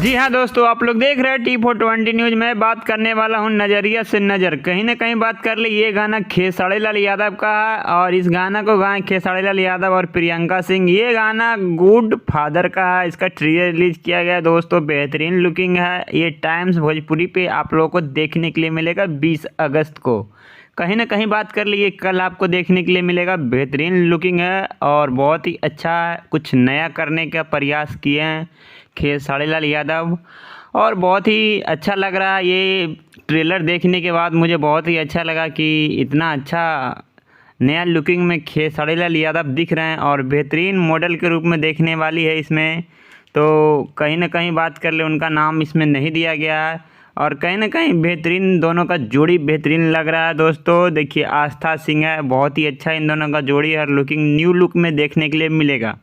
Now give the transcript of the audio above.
जी हाँ दोस्तों, आप लोग देख रहे हैं T420 न्यूज़। में बात करने वाला हूँ नज़रिया से नज़र। कहीं ना कहीं बात कर ले, ये गाना खेसारी लाल यादव का है और इस गाना को गाए खेसारी लाल यादव और प्रियंका सिंह। ये गाना गुड फादर का है। इसका ट्रेलर रिलीज किया गया है दोस्तों, बेहतरीन लुकिंग है। ये टाइम्स भोजपुरी पे आप लोगों को देखने के लिए मिलेगा 20 अगस्त को। कहीं ना कहीं बात कर लिए, कल आपको देखने के लिए मिलेगा। बेहतरीन लुकिंग है और बहुत ही अच्छा कुछ नया करने का प्रयास किए हैं खेसारी लाल यादव और बहुत ही अच्छा लग रहा है। ये ट्रेलर देखने के बाद मुझे बहुत ही अच्छा लगा कि इतना अच्छा नया लुकिंग में खेसारी लाल यादव दिख रहे हैं और बेहतरीन मॉडल के रूप में देखने वाली है इसमें। तो कहीं ना कहीं बात कर ले, उनका नाम इसमें नहीं दिया गया है और कहीं ना कहीं बेहतरीन दोनों का जोड़ी बेहतरीन लग रहा है दोस्तों। देखिए आस्था सिंह है, बहुत ही अच्छा इन दोनों का जोड़ी और लुकिंग न्यू लुक में देखने के लिए मिलेगा।